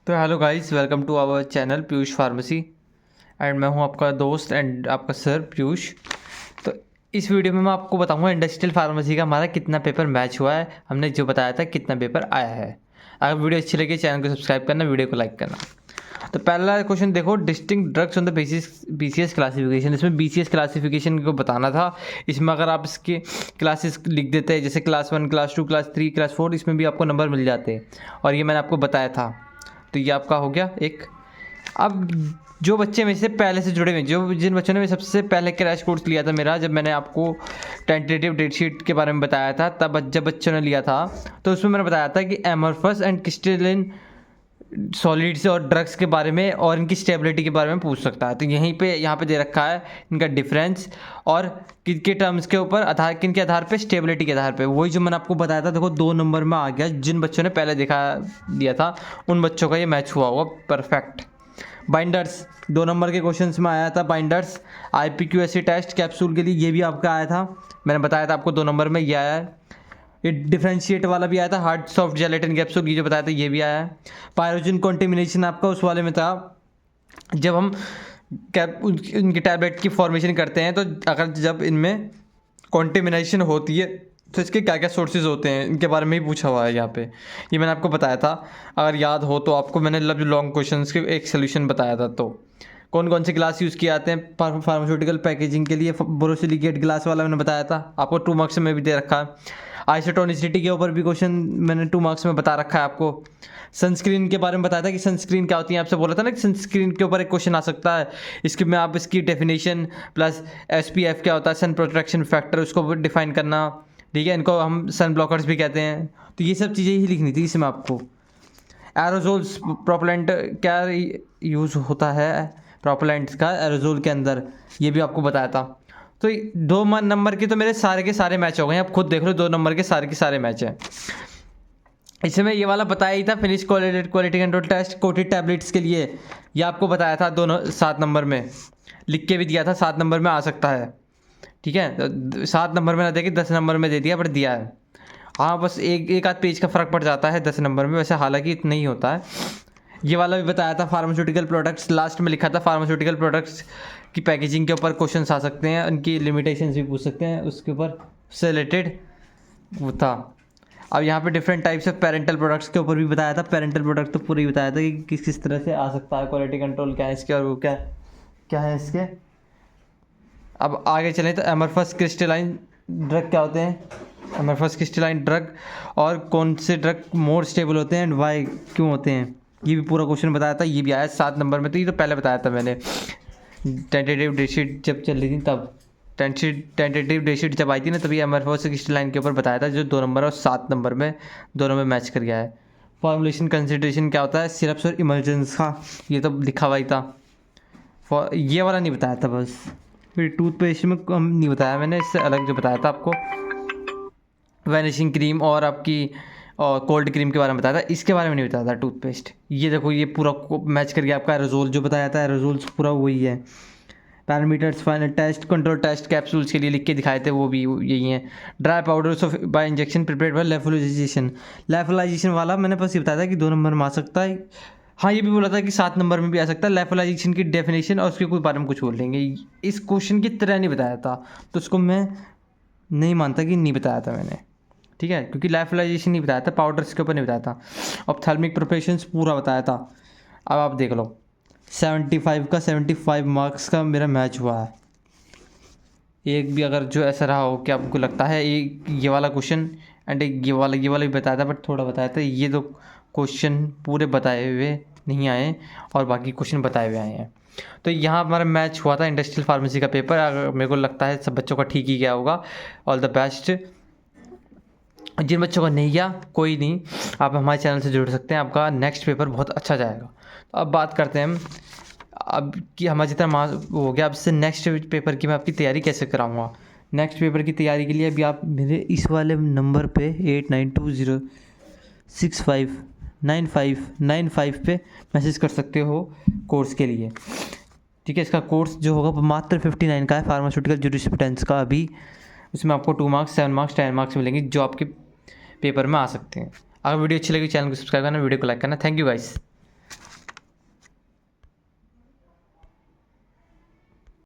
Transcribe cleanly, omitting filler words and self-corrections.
तो hello guys, welcome to our channel Piyush pharmacy and मैं हूं आपका दोस्त एंड आपका सर पीयूष। तो इस वीडियो में मैं आपको बताऊंगा इंडस्ट्रियल फार्मेसी का हमारा कितना पेपर मैच हुआ है, हमने जो बताया था कितना पेपर आया है। अगर वीडियो अच्छी लगी चैनल को सब्सक्राइब करना, वीडियो को लाइक करना। तो पहला क्वेश्चन देखो, distinct drugs on the BCS classification. इसमें BCS क्लासिफिकेशन को बताना था। इसमें अगर आप इसके क्लासेस लिख देते हैं जैसे क्लास 1, क्लास 2, क्लास 3, क्लास 4, इसमें भी आपको नंबर मिल जाते हैं और ये मैंने आपको बताया था। तो ये आपका हो गया एक। अब जो बच्चे में से पहले से जुड़े हुए, जिन बच्चों ने सबसे पहले क्रैश कोर्स लिया था मेरा, जब मैंने आपको टेंटेटिव डेट शीट के बारे में बताया था, तब जब बच्चों ने लिया था तो उसमें मैंने बताया था कि एमरफस एंड क्रिस्टलिन सॉलिड्स और ड्रग्स के बारे में और इनकी स्टेबिलिटी के बारे में पूछ सकता है। तो यहाँ पे दे रखा है इनका डिफरेंस और किनके टर्म्स के ऊपर आधार, किनके आधार पे, स्टेबिलिटी के आधार पे। वही जो मैंने आपको बताया था, देखो 2 नंबर में आ गया। जिन बच्चों ने पहले दिया था उन बच्चों का ये मैच हुआ होगा परफेक्ट। बाइंडर्स 2 नंबर के क्वेश्चंस में आया था। बाइंडर्स IPQSC टेस्ट कैप्सूल के लिए ये भी आपका आया था, मैंने बताया था आपको 2 नंबर में ये आया है। ये डिफ्रेंशिएट वाला भी आया था, हार्ड सॉफ्ट जेलेटिन कैप्सूल, ये जो बताया था ये भी आया है। पायरोजिन कॉन्टेमिनेशन आपका उस वाले में था, जब हम उनकी टैबलेट की फॉर्मेशन करते हैं तो अगर जब इनमें कॉन्टेमिनेशन होती है तो इसके क्या क्या सोर्सेज होते हैं, इनके बारे में ही पूछा हुआ है यहाँ पे। ये मैंने आपको बताया था, अगर याद हो तो आपको मैंने लॉन्ग क्वेश्चंस के एक सोल्यूशन बताया था। तो कौन कौन से ग्लास यूज़ किए जाते हैं फार्मास्यूटिकल पैकेजिंग के लिए, बोरोसिलिकेट ग्लास वाला मैंने बताया था आपको, 2 मार्क्स में भी दे रखा है। आइसोटोनिसिटी के ऊपर भी क्वेश्चन मैंने 2 मार्क्स में बता रखा है आपको। सनस्क्रीन के बारे में बताया था कि सनस्क्रीन क्या होती है, आपसे बोला था ना कि सनस्क्रीन के ऊपर एक क्वेश्चन आ सकता है। इसके में आप इसकी डेफिनेशन प्लस SPF क्या होता है, सन प्रोटेक्शन फैक्टर, उसको डिफाइन करना। ठीक है, इनको हम सन ब्लॉकर्स भी कहते हैं। तो ये सब चीज़ें ही लिखनी थी इसमें आपको। एरोजोल्स प्रोपेलेंट क्या यूज़ होता है प्रोपेलेंट्स का एरोजोल के अंदर, ये भी आपको बताया था। तो 2 नंबर के तो मेरे सारे के सारे मैच हो गए, आप खुद देख लो 2 नंबर के सारे मैच हैं। इसमें ये वाला बताया ही था, finish quality control test coated tablets के लिए, ये आपको बताया था 7 नंबर में, लिख के भी दिया था 7 नंबर में आ सकता है। ठीक है, तो 7 नंबर में ना देके 10 नंबर में दे दिया, बट दिया है। हाँ, बस एक आध पेज का फ़र्क पड़ जाता है 10 नंबर में, वैसे हालांकि इतना ही होता है। ये वाला भी बताया था, फार्मास्यूटिकल प्रोडक्ट्स, लास्ट में लिखा था फार्मास्यूटिकल प्रोडक्ट्स की पैकेजिंग के ऊपर क्वेश्चन आ सकते हैं, उनकी लिमिटेशंस भी पूछ सकते हैं, उसके ऊपर से रिलेटेड वो था। अब यहाँ पे different types of parental products के ऊपर भी बताया था। पेरेंटल प्रोडक्ट तो पूरा ही बताया था कि किस किस तरह से आ सकता है, क्वालिटी कंट्रोल क्या है इसके और वो क्या क्या है इसके। अब आगे चलें तो एमरफस क्रिस्टलाइन ड्रग क्या होते हैं, एमरफस क्रिस्टलाइन ड्रग और कौन से ड्रग मोर स्टेबल होते हैं एंड वाई, क्यों होते हैं, ये भी पूरा क्वेश्चन बताया था। ये भी आया 7 नंबर में। तो ये तो पहले बताया था मैंने, टेंटेटिव डेट शीट जब चल रही थी तब, टेंटेटिव डेट शीट जब आई थी ना, तभी एमरफस क्रिस्टलाइन के ऊपर बताया था, जो 2 नंबर और 7 नंबर में दोनों में मैच कर गया है। फॉर्मुलेशन कंसिडरेशन क्या होता है, सिरप्स और इमल्जन्स का, ये तो लिखा हुआ ही था। ये वाला नहीं बताया था, बस फिर टूथपेस्ट में कम नहीं बताया मैंने, इससे अलग जो बताया था आपको वैनिशिंग क्रीम और आपकी और कोल्ड क्रीम के बारे में बताया था, इसके बारे में नहीं बताया था टूथपेस्ट। ये देखो ये पूरा मैच कर गया आपका। एरोजोल जो बताया था, एरोजोल्स पूरा वही है। Parameters final test control test capsules के लिए लिख के दिखाए थे, वो भी यही है। Dry powders of by injection prepared by lyophilization, lyophilization वाला मैंने बस ये बताया था कि 2 नंबर में आ सकता है। हाँ, ये भी बोला था कि 7 नंबर में भी आ सकता है। लेफोलाइजेशन की डेफिनेशन और उसके कोई बारे में कुछ बोल देंगे, इस क्वेश्चन की तरह नहीं बताया था, तो उसको मैं नहीं मानता कि नहीं बताया था मैंने। ठीक है, क्योंकि लाइफलाइजेशन नहीं बताया था, पाउडर्स के ऊपर नहीं बताया था। ऑप्थेल्मिक प्रिपरेशंस पूरा बताया था। अब आप देख लो 75 का 75 मार्क्स का मेरा मैच हुआ है। एक भी अगर जो ऐसा रहा हो कि आपको लगता है ये वाला क्वेश्चन एंड ये वाला भी बताया था, बट थोड़ा बताया था, ये 2 क्वेश्चन पूरे बताए हुए नहीं आए और बाकी क्वेश्चन बताए हुए आए हैं। तो यहाँ हमारा मैच हुआ था इंडस्ट्रियल फार्मेसी का पेपर। अगर मेरे को लगता है सब बच्चों का ठीक ही गया होगा। All the best. जिन बच्चों का नहीं गया कोई नहीं, आप हमारे चैनल से जुड़ सकते हैं, आपका नेक्स्ट पेपर बहुत अच्छा जाएगा। तो अब बात करते हैं हम, अब कि हमारा जितना मार्क्स हो गया, अब से नेक्स्ट पेपर की मैं आपकी तैयारी कैसे कराऊंगा। नेक्स्ट पेपर की तैयारी के लिए अभी आप मेरे इस वाले नंबर पे 8920659595 पे मैसेज कर सकते हो कोर्स के लिए। ठीक है, इसका कोर्स जो होगा मात्र 59 का है, फार्मास्यूटिकल जूरिस्प्रूडेंस का। अभी उसमें आपको 2 मार्क्स 7 मार्क्स 10 मार्क्स मिलेंगे जो आपके पेपर में आ सकते हैं। अगर वीडियो अच्छी लगी चैनल को सब्सक्राइब करना, वीडियो को लाइक करना। Thank you guys.